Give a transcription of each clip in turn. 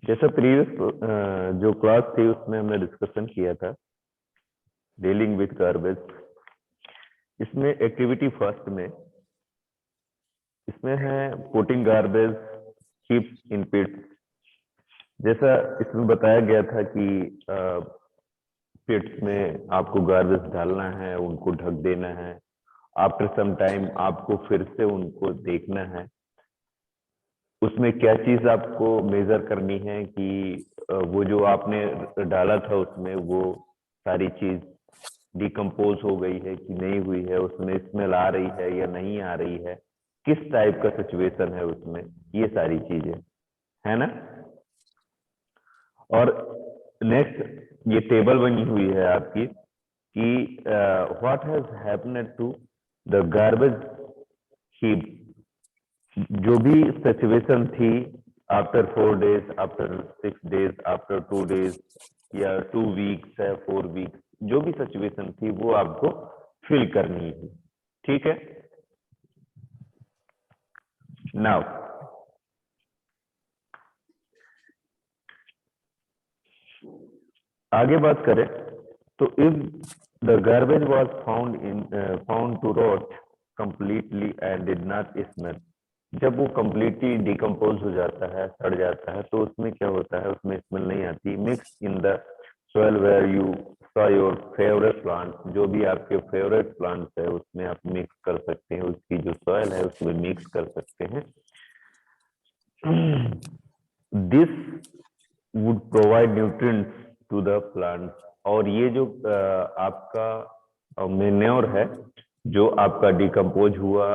जैसा प्रीवियस जो क्लास थी उसमें हमने डिस्कशन किया था डीलिंग विथ गार्बेज। इसमें एक्टिविटी फर्स्ट में इसमें है पुटिंग गार्बेज हीप्स इन पिट्स। जैसा इसमें बताया गया था कि पिट्स में आपको गार्बेज डालना है, उनको ढक देना है। आफ्टर सम टाइम आपको फिर से उनको देखना है, उसमें क्या चीज आपको मेजर करनी है कि वो जो आपने डाला था उसमें वो सारी चीज डिकम्पोज हो गई है कि नहीं हुई है, उसमें स्मेल आ रही है या नहीं आ रही है, किस टाइप का सिचुएशन है उसमें, ये सारी चीजें है ना। और नेक्स्ट ये टेबल बनी हुई है आपकी कि what has happened to the garbage heap. जो भी सिचुएशन थी after 4 days, after 6 days, after 2 days या 2 weeks है 4 weeks, जो भी सिचुएशन थी वो आपको फिल करनी है। ठीक है। नाउ आगे बात करें तो if the garbage was found to rot completely and did not smell, जब वो कंप्लीटली डिकम्पोज हो जाता है, सड़ जाता है, तो उसमें क्या होता है, उसमें स्मेल नहीं आती। Mix in the soil where you saw your favourite plant, जो भी आपके फेवरेट प्लांट्स है उसमें आप मिक्स कर सकते हैं, उसकी जो सॉइल है उसमें मिक्स कर सकते हैं। This would provide nutrients to the plant. और ये जो आपका मेन्योर है, जो आपका डिकम्पोज हुआ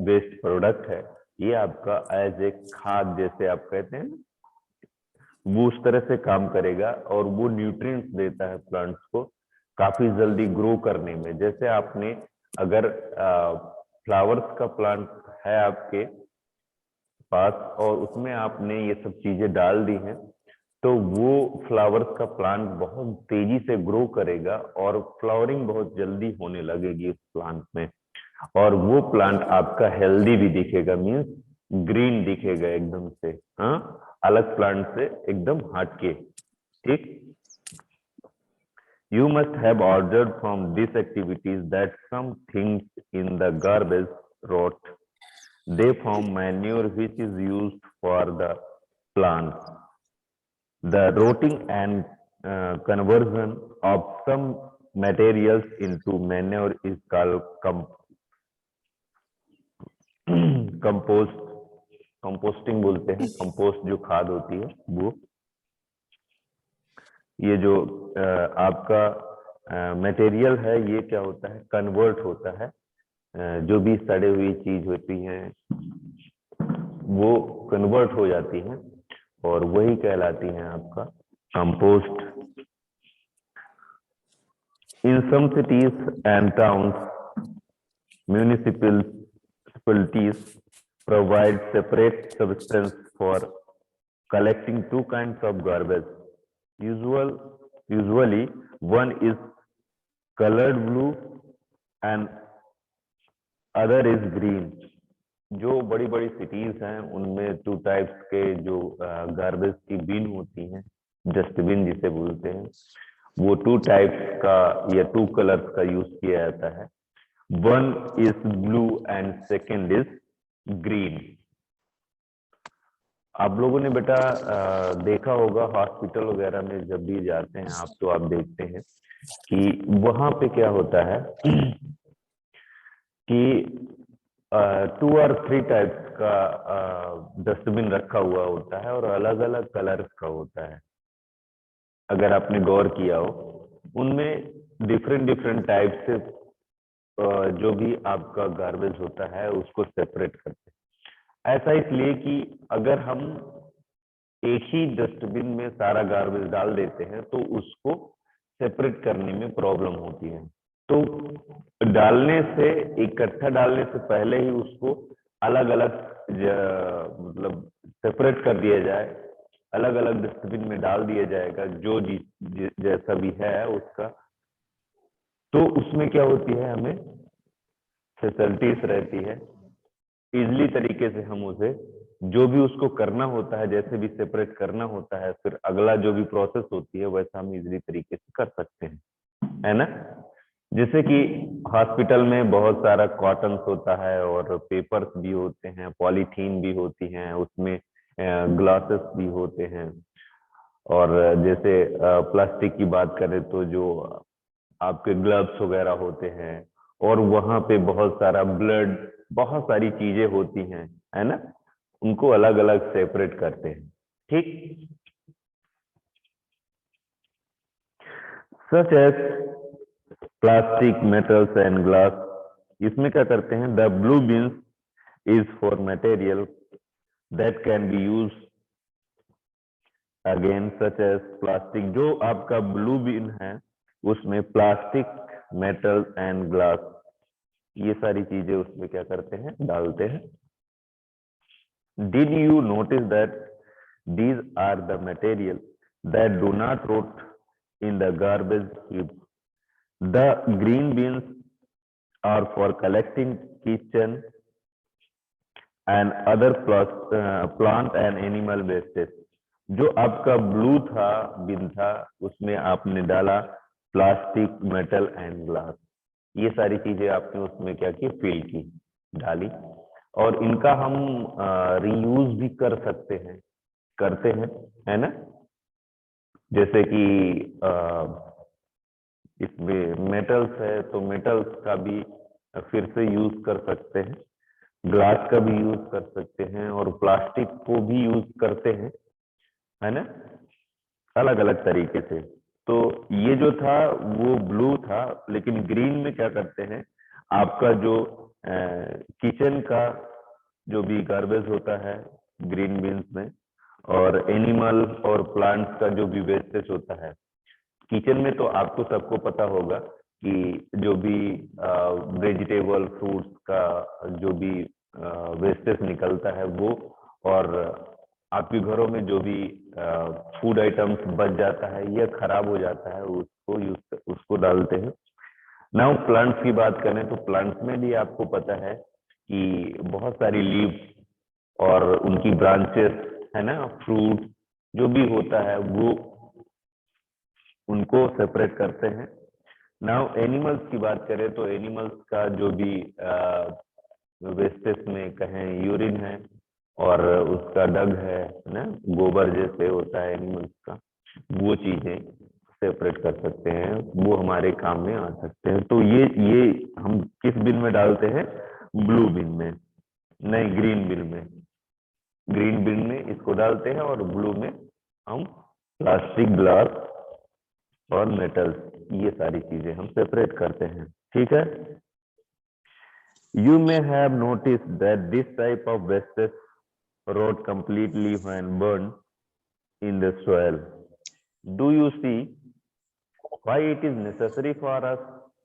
वेस्ट प्रोडक्ट है, ये आपका एज ए खाद जैसे आप कहते हैं, वो उस तरह से काम करेगा और वो न्यूट्रिएंट्स देता है प्लांट्स को काफी जल्दी ग्रो करने में। जैसे आपने अगर फ्लावर्स का प्लांट है आपके पास और उसमें आपने ये सब चीजें डाल दी हैं, तो वो फ्लावर्स का प्लांट बहुत तेजी से ग्रो करेगा और फ्लावरिंग बहुत जल्दी होने लगेगी उस प्लांट में, और वो प्लांट आपका हेल्दी भी दिखेगा, मीन्स ग्रीन दिखेगा एकदम से, हाँ, अलग प्लांट से एकदम हटके। ठीक। You must have observed from these activities that some things in the garbage rot. They form manure which is used for the plants. The rotting and conversion of some materials into manure is called composting बोलते हैं। Compost जो खाद होती है वो, ये जो आपका मटेरियल है ये क्या होता है, कन्वर्ट होता है। जो भी सड़े हुई चीज होती हैं वो कन्वर्ट हो जाती हैं और वही कहलाती हैं आपका compost. In some cities and towns municipalities provide separate substance for collecting two kinds of garbage. Usually one is colored blue and other is green. जो बड़ी बड़ी सिटीज हैं उनमें 2 टाइप्स के जो गार्बेज की बिन होती हैं, डस्टबिन जिसे बोलते हैं, वो 2 टाइप्स का या 2 कलर्स का यूज किया जाता है। One is blue and second is green. आप लोगों ने बेटा देखा होगा हॉस्पिटल वगैरह में जब भी जाते हैं आप, तो आप देखते हैं कि वहां पे क्या होता है कि 2 और 3 टाइप्स का डस्टबिन रखा हुआ होता है और अलग अलग कलर्स का होता है। अगर आपने गौर किया हो, उनमें डिफरेंट टाइप से जो भी आपका गार्बेज होता है उसको सेपरेट करते हैं। ऐसा इसलिए कि अगर हम एक ही डस्टबिन में सारा गार्बेज डाल देते हैं तो उसको सेपरेट करने में प्रॉब्लम होती है। तो डालने से, इकट्ठा डालने से पहले ही उसको अलग अलग मतलब सेपरेट कर दिया जाए, अलग अलग डस्टबिन में डाल दिया जाएगा जो जैसा भी है उसका। तो उसमें क्या होती है, हमें फैसिलिटीज रहती है, इजली तरीके से हम उसे जो भी उसको करना होता है, जैसे भी सेपरेट करना होता है, फिर अगला जो भी प्रोसेस होती है वैसा हम इजीली तरीके से कर सकते हैं, है ना। जैसे कि हॉस्पिटल में बहुत सारा कॉटन्स होता है और पेपर्स भी होते हैं, पॉलीथीन भी होती हैं, उसमें ग्लासेस भी होते हैं। और जैसे प्लास्टिक की बात करें तो जो आपके ग्लव्स वगैरह होते हैं, और वहां पे बहुत सारा ब्लड, बहुत सारी चीजें होती हैं, है ना, उनको अलग अलग सेपरेट करते हैं, ठीक। Such as plastic, metals and glass, इसमें क्या करते हैं, the blue bins is for material that can be use again such as plastic. जो आपका ब्लू बीन है उसमें प्लास्टिक, मेटल एंड ग्लास, ये सारी चीजें उसमें क्या करते हैं, डालते हैं। Did you notice that these are the material that do not rot in the garbage heap? The green beans are for collecting kitchen and other plant and animal wastage. जो आपका ब्लू था, बिन था, उसमें आपने डाला प्लास्टिक, मेटल एंड ग्लास, ये सारी चीजें आपने उसमें क्या की, फिल की, डाली। और इनका हम रीयूज भी कर सकते हैं, करते हैं, है ना। जैसे कि इसमें मेटल्स है तो मेटल्स का भी फिर से यूज कर सकते हैं, ग्लास का भी यूज कर सकते हैं, और प्लास्टिक को भी यूज करते हैं, है ना, अलग अलग तरीके से। तो ये जो था वो ब्लू था, लेकिन ग्रीन में क्या करते हैं, आपका जो किचन का जो भी गार्बेज होता है ग्रीन बीन्स में, और एनिमल और प्लांट्स का जो भी वेस्टेज होता है किचन में, तो आपको सबको पता होगा कि जो भी वेजिटेबल फ्रूट्स का जो भी वेस्टेज निकलता है वो, और आपके घरों में जो भी फूड आइटम्स बच जाता है या खराब हो जाता है उसको डालते हैं। नाउ प्लांट्स की बात करें तो प्लांट्स में भी आपको पता है कि बहुत सारी लीव्स और उनकी ब्रांचेस, है ना, फ्रूट जो भी होता है वो उनको सेपरेट करते हैं। नाउ एनिमल्स की बात करें तो एनिमल्स का जो भी वेस्टेज में कहें यूरिन है और उसका डग है ना, गोबर जैसे होता है एनिमल्स का, वो चीजें सेपरेट कर सकते हैं, वो हमारे काम में आ सकते हैं। तो ये हम किस बिन में डालते हैं, ब्लू बिन में, नहीं ग्रीन बिन में। ग्रीन बिन में इसको डालते हैं और ब्लू में हम प्लास्टिक, ग्लास और मेटल्स, ये सारी चीजें हम सेपरेट करते हैं, ठीक है। You may have noticed that this type of wastage rot completely when burned in the soil. Do you see why it is necessary for us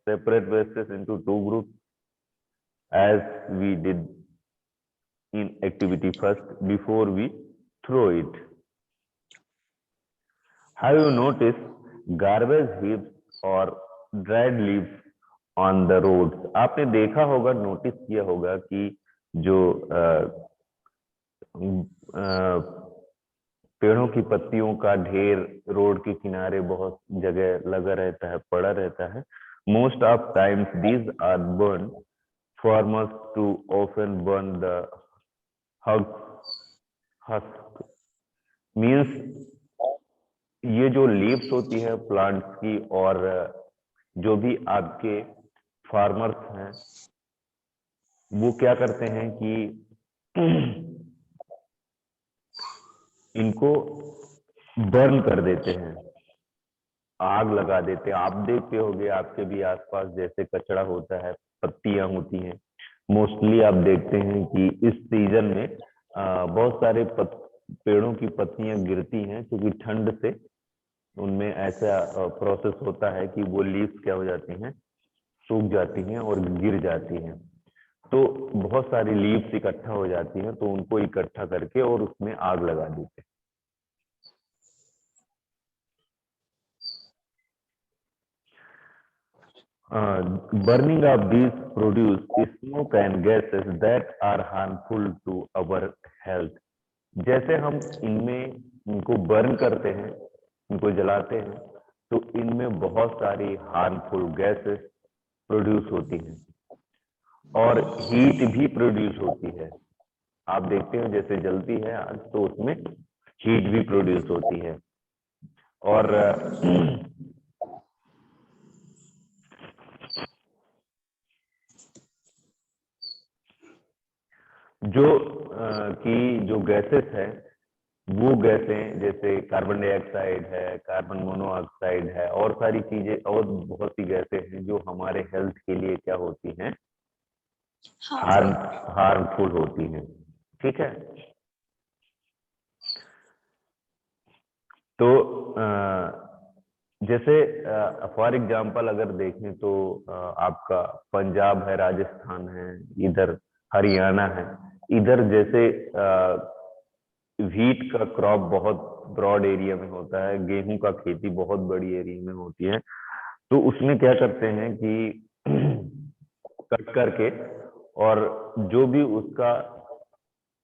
separate wastes into two groups as we did in activity first before we throw it? Have you noticed garbage heaps or dried leaves on the roads? आपने देखा होगा, notice किया होगा कि जो पेड़ों की पत्तियों का ढेर रोड के किनारे बहुत जगह लगा रहता है, पड़ा रहता है। Most of times these are burn, farmers too often burn the husk, means ये जो लीव्स होती है प्लांट्स की, और जो भी आपके फार्मर्स हैं वो क्या करते हैं कि इनको बर्न कर देते हैं, आग लगा देते हैं। आप देखते होंगे आपके भी आसपास जैसे कचरा होता है, पत्तियां होती हैं, मोस्टली आप देखते हैं कि इस सीजन में बहुत सारे पेड़ों की पत्तियां गिरती हैं, क्योंकि ठंड से उनमें ऐसा प्रोसेस होता है कि वो लीव्स क्या हो जाती हैं, सूख जाती हैं और गिर जाती हैं। तो बहुत सारी लीव्स इकट्ठा हो जाती हैं, तो उनको इकट्ठा करके और उसमें आग लगा देते हैं। burning of these produce smoke and gases that are harmful to our health. जैसे हम इनको बर्न करते हैं, इनको जलाते हैं, तो इनमें बहुत सारी हार्मफुल गैसेस प्रोड्यूस होती हैं और हीट भी प्रोड्यूस होती है। आप देखते हो जैसे जलती है आग तो उसमें हीट भी प्रोड्यूस होती है। और जो गैसेस है वो गैसें जैसे कार्बन डाइऑक्साइड है, कार्बन मोनोऑक्साइड है और सारी चीजें और बहुत सी गैसें हैं जो हमारे हेल्थ के लिए क्या होती हैं, हार्मफुल होती हैं। ठीक है, तो जैसे फॉर एग्जांपल अगर देखें तो आपका पंजाब है, राजस्थान है, इधर हरियाणा है, इधर जैसे व्हीट का क्रॉप बहुत ब्रॉड एरिया में होता है, गेहूं का खेती बहुत बड़ी एरिया में होती है, तो उसमें क्या करते हैं कि कट करके और जो भी उसका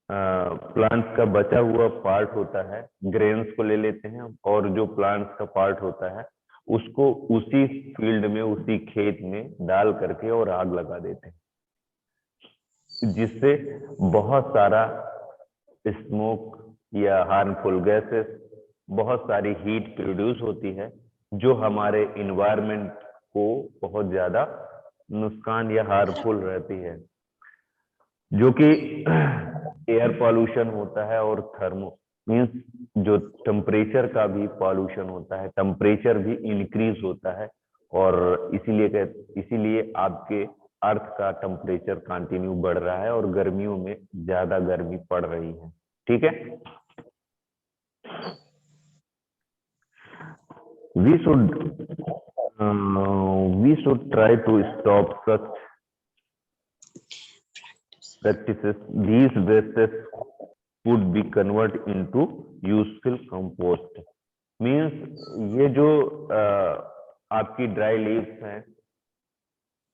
प्लांट्स का बचा हुआ पार्ट होता है, ग्रेन्स को ले लेते हैं और जो प्लांट्स का पार्ट होता है उसको उसी फील्ड में, उसी खेत में डाल करके और आग लगा देते हैं, जिससे बहुत सारा स्मोक या हार्मफुल गैसेस, बहुत सारी हीट प्रोड्यूस होती है जो हमारे इन्वायरमेंट को बहुत ज्यादा नुकसान या हार्मफुल रहती है, जो कि एयर पॉल्यूशन होता है और थर्मो मीन्स जो टेम्परेचर का भी पॉल्यूशन होता है, टेम्परेचर भी इंक्रीज होता है और इसीलिए आपके अर्थ का टेम्परेचर कंटिन्यू बढ़ रहा है और गर्मियों में ज्यादा गर्मी पड़ रही है। ठीक है, we should try to stop such practices. These wastes would be converted into useful compost. Means ये जो आपकी ड्राई लीव्स हैं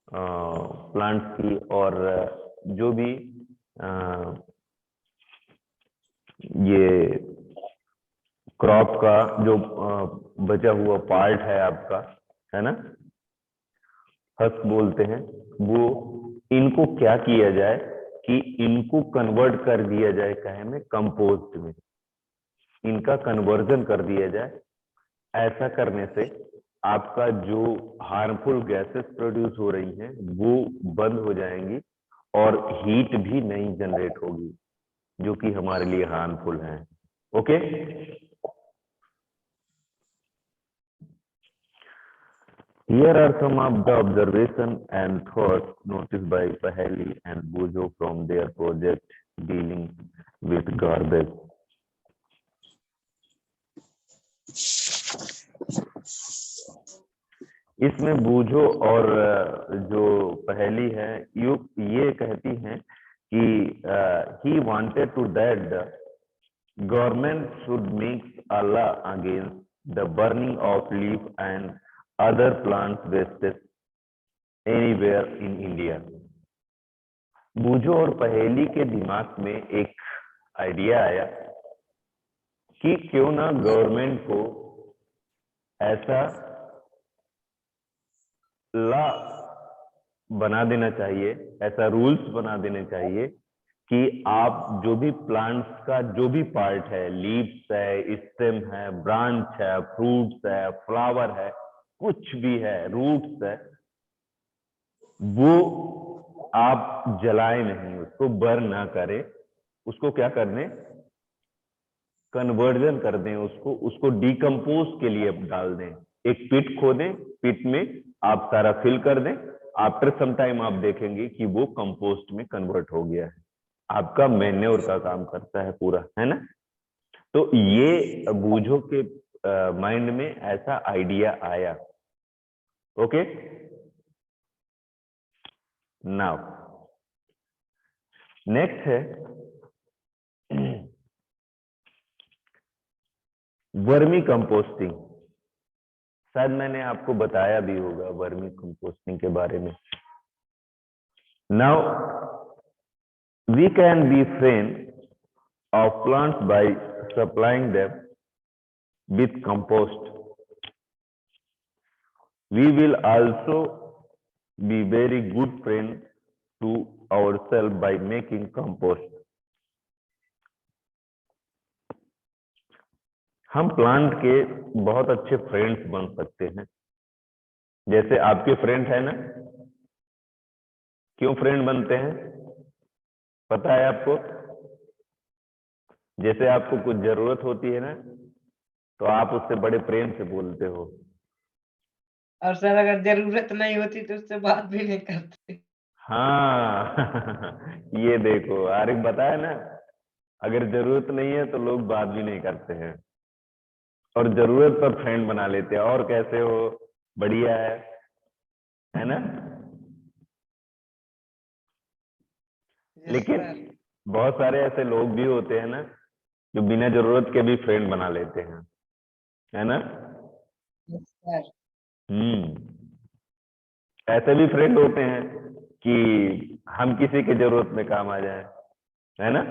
प्लांट्स की और जो भी ये क्रॉप का जो बचा हुआ पार्ट है आपका, है ना, हस्क बोलते हैं, वो इनको क्या किया जाए कि इनको कन्वर्ट कर दिया जाए कहे में, कंपोस्ट में, इनका कन्वर्जन कर दिया जाए। ऐसा करने से आपका जो हार्मफुल गैसेस प्रोड्यूस हो रही हैं वो बंद हो जाएंगी और हीट भी नहीं जनरेट होगी जो कि हमारे लिए हार्मफुल है। Okay, here are some of the observation and thoughts noticed by Paheli and Bujo from their project dealing with garbage. इसमें बूझो और जो पहेली है ये कहती हैं कि he wanted to that the government should make a law against the burning of leaf and other plant wastes anywhere in India. बूझो और पहेली के दिमाग में एक आइडिया आया कि क्यों ना गवर्नमेंट को ऐसा लॉ बना देना चाहिए, ऐसा रूल्स बना देने चाहिए कि आप जो भी प्लांट्स का जो भी पार्ट है, लीव्स है, स्टेम है, ब्रांच है, फ्रूट्स है, फ्लावर है, कुछ भी है, रूट्स है, वो आप जलाए नहीं, उसको बर्न ना करें, उसको क्या करने, कन्वर्जन कर दें, उसको डिकम्पोज के लिए डाल दें, एक पिट खोदें, पिट में आप सारा फिल कर दें, आफ्टर सम टाइम आप देखेंगे कि वो कंपोस्ट में कन्वर्ट हो गया है, आपका मैन्योर का काम करता है पूरा, है ना। तो ये बूझो के माइंड में ऐसा आइडिया आया। ओके, नाउ नेक्स्ट है वर्मी कंपोस्टिंग। शायद मैंने आपको बताया भी होगा वर्मी कंपोस्टिंग के बारे में। Now we can be friend of plants by supplying them with compost. We will also be very good friend to ourselves by making compost. हम प्लांट के बहुत अच्छे फ्रेंड्स बन सकते हैं, जैसे आपके फ्रेंड है ना। क्यों फ्रेंड बनते हैं पता है आपको? जैसे आपको कुछ जरूरत होती है ना, तो आप उससे बड़े प्रेम से बोलते हो। और सर अगर जरूरत नहीं होती तो उससे बात भी नहीं करते। हाँ ये देखो आरिफ बताया ना, अगर जरूरत नहीं है तो लोग बात भी नहीं करते हैं, और जरूरत पर फ्रेंड बना लेते हैं। और कैसे हो? बढ़िया है ना? लेकिन बहुत सारे ऐसे लोग भी होते हैं ना, जो बिना जरूरत के भी फ्रेंड बना लेते हैं, है ना? ऐसे भी फ्रेंड होते हैं कि हम किसी के जरूरत में काम आ जाए, है ना?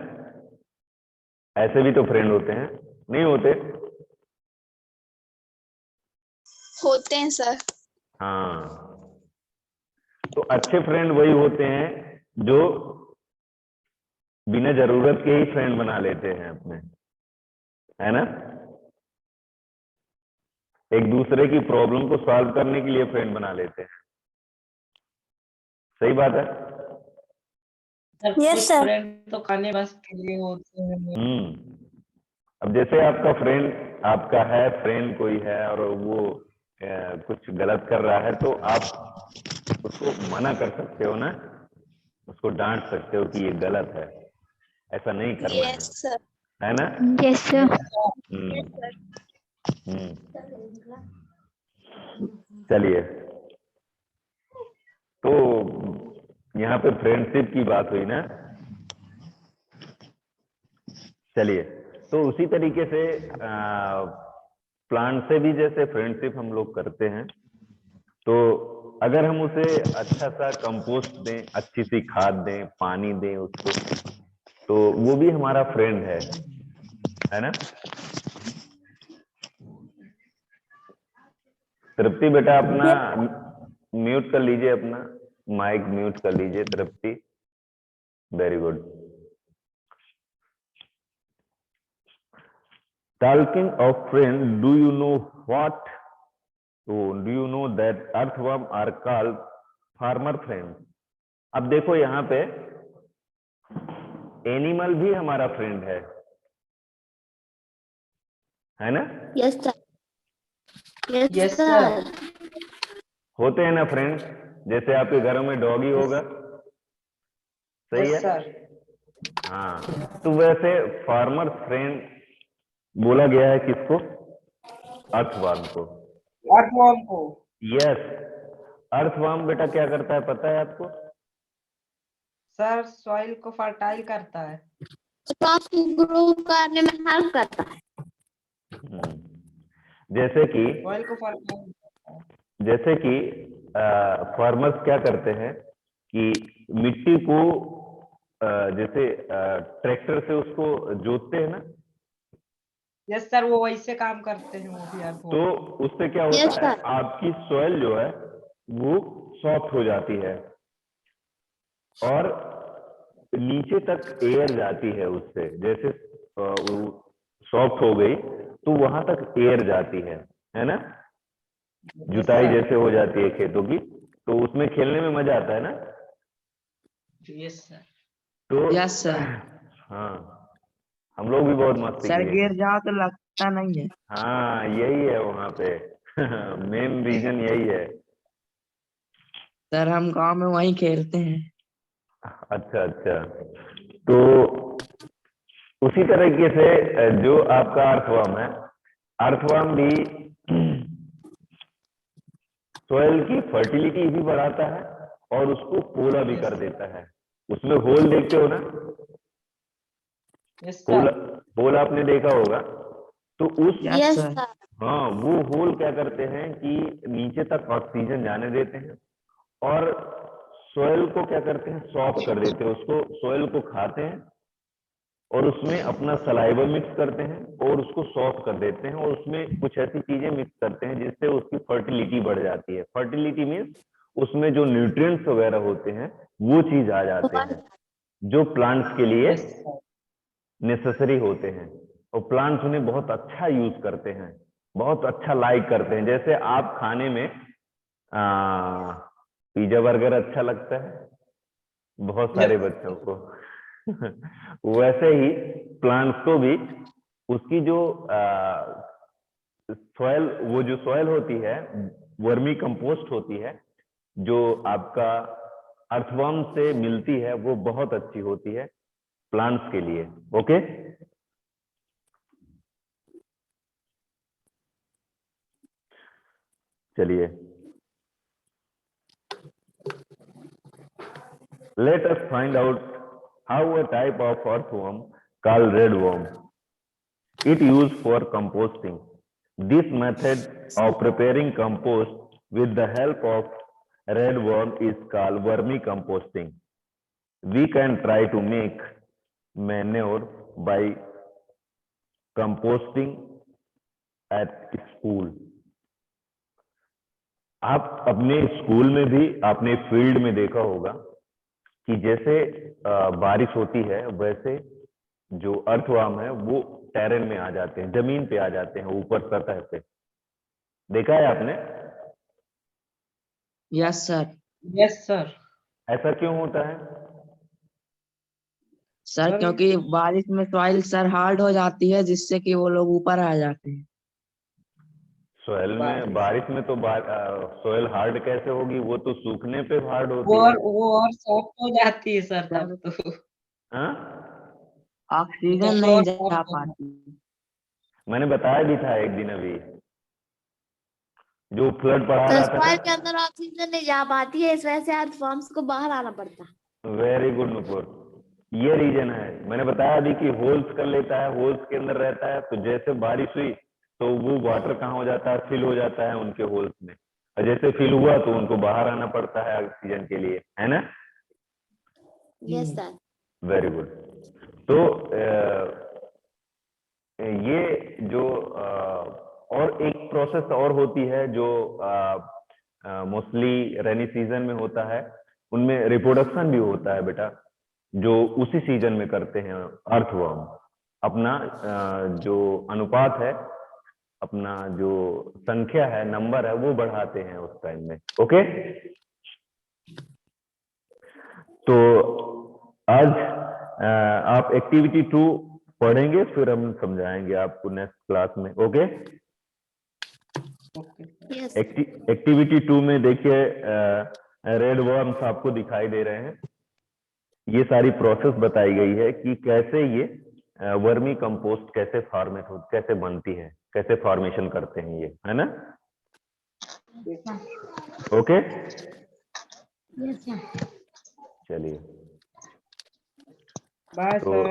ऐसे भी तो फ्रेंड होते हैं, नहीं होते? होते हैं सर। हाँ, तो अच्छे फ्रेंड वही होते हैं जो बिना जरूरत के ही फ्रेंड बना लेते हैं अपने, है ना? एक दूसरे की प्रॉब्लम को सॉल्व करने के लिए फ्रेंड बना लेते हैं। सही बात है? Yes sir. फ्रेंड तो खाने बस के लिए होते हैं। अब जैसे आपका फ्रेंड आपका है, फ्रेंड कोई है और वो कुछ गलत कर रहा है, तो आप उसको मना कर सकते हो ना, उसको डांट सकते हो कि ये गलत है, ऐसा नहीं करना यस सर। है ना? Yes sir. चलिए, तो यहाँ पे फ्रेंडशिप की बात हुई ना। चलिए, तो उसी तरीके से प्लांट से भी जैसे फ्रेंडशिप हम लोग करते हैं, तो अगर हम उसे अच्छा सा कंपोस्ट दें, अच्छी सी खाद दें, पानी दें उसको, तो वो भी हमारा फ्रेंड है ना? तृप्ति बेटा अपना म्यूट कर लीजिए, अपना माइक म्यूट कर लीजिए Tripti. Very good. Talking of friends, do you know what? So, do you know that earthworm are called farmer friends? अब देखो यहाँ पे एनिमल भी हमारा फ्रेंड है ना? Yes sir. Yes sir. होते हैं ना फ्रेंड? जैसे आपके घरों में डॉगी होगा, सही है? हाँ, तो वैसे फार्मर फ्रेंड बोला गया है किसको? अर्थवर्म को। अर्थवर्म को। यस, अर्थवर्म बेटा क्या करता है पता है आपको? सर सॉइल को फर्टाइल करता है, क्रॉप को ग्रो करने में हेल्प करता है। जैसे कि सॉइल को फर्टाइल करता है। जैसे कि फार्मर्स क्या करते हैं कि मिट्टी को जैसे ट्रैक्टर से उसको जोतते हैं ना। यस सर, वो वैसे काम करते हैं वो भी। तो उससे क्या होता है, आपकी सॉइल जो है वो सॉफ्ट हो जाती है और नीचे तक एयर जाती है उससे। जैसे वो सॉफ्ट हो गई तो वहां तक एयर जाती है ना? जुताई जैसे हो जाती है खेतों की, तो उसमें खेलने में मजा आता है ना? Yes sir. तो यस सर। हाँ, हम लोग भी बहुत मस्ती सर किए गिर जाओ तो लगता नहीं है। हाँ, यही है वहां पे मेन रीजन यही है। सर हम गांव में वहीं खेलते हैं। अच्छा अच्छा, तो उसी तरीके से जो आपका अर्थवर्म है, अर्थवर्म भी सॉइल की फर्टिलिटी भी बढ़ाता है और उसको पोला भी कर देता है। उसमें होल देखते हो ना? होल आपने देखा होगा, तो उस यस sir. सर। हाँ, वो होल क्या करते हैं कि नीचे तक ऑक्सीजन जाने देते हैं और सोयल को क्या करते हैं, सॉफ्ट कर देते हैं, उसको सोयल को खाते हैं और उसमें अपना सलाइवा मिक्स करते हैं और उसको सॉफ्ट कर देते हैं और उसमें कुछ ऐसी चीजें मिक्स करते हैं जिससे उसकी फर्टिलिटी बढ़ जाती है। फर्टिलिटी मीन्स उसमें जो न्यूट्रिएंट्स वगैरह होते हैं वो चीज आ जाते हैं जो प्लांट्स के लिए यस सर। नेसेसरी होते हैं और प्लांट्स उन्हें बहुत अच्छा यूज करते हैं, बहुत अच्छा लाइक करते हैं। जैसे आप खाने में पिज्जा बर्गर अच्छा लगता है बहुत सारे बच्चों को वैसे ही प्लांट्स को भी उसकी जो सॉइल, वो जो सॉइल होती है वर्मी कंपोस्ट होती है जो आपका अर्थवर्म से मिलती है, वो बहुत अच्छी होती है प्लांट्स के लिए। ओके, चलिए let us find out how a type of earthworm called redworm it used for composting. This method of preparing compost with the help of redworm is called vermicomposting. We can try to make manure by composting at school. आप अपने school में भी आपने field में देखा होगा कि जैसे बारिश होती है वैसे जो अर्थवर्म है वो टेरेन में आ जाते हैं, जमीन पे आ जाते हैं, ऊपर सतह पे। देखा है आपने? Yes, sir. Yes sir. ऐसा क्यों होता है? सर सर, क्योंकि बारिश में सॉइल सर हार्ड हो जाती है जिससे कि वो लोग ऊपर आ जाते हैं। सोयल में बारिश में तो सोयल हार्ड कैसे होगी? वो तो सूखने पे हार्ड होती है। वो और सॉफ्ट हो जाती है सर तब तो। हाँ, ऑक्सीजन तो नहीं और जा soft हो पाती। मैंने बताया भी था एक दिन अभी, जो फ्लड पढ़ा तो रहा था सॉइल के ना। अंदर ऑक्सीजन नहीं जा पाती है, इस वजह से अर्थवर्म्स को बाहर आना पड़ता है। वेरी गुड नुपुर, ये रीजन है। मैंने बताया अभी कि होल्स कर लेता है, होल्स के अंदर रहता है, तो जैसे बारिश हुई तो वो वाटर कहाँ हो जाता है, फिल हो जाता है उनके होल्स में, और जैसे फिल हुआ तो उनको बाहर आना पड़ता है ऑक्सीजन के लिए, है ना? Yes sir. Very good. तो ये जो और एक प्रोसेस और होती है जो मोस्टली रेनी सीजन में होता है, उनमें रिप्रोडक्शन भी होता है बेटा, जो उसी सीजन में करते हैं अर्थवर्म। अपना जो अनुपात है, अपना जो संख्या है, नंबर है, वो बढ़ाते हैं उस टाइम में। ओके, तो आज आप एक्टिविटी 2 पढ़ेंगे, फिर हम समझाएंगे आपको नेक्स्ट क्लास में। Okay, yes. एक्टिविटी 2 में देखिए रेड वर्म्स आपको दिखाई दे रहे हैं। ये सारी प्रोसेस बताई गई है कि कैसे ये वर्मी कंपोस्ट कैसे फॉर्मेट हो, कैसे बनती है, कैसे फॉर्मेशन करते हैं ये, है ना? Okay, yes sir. चलिए बाय तो सर।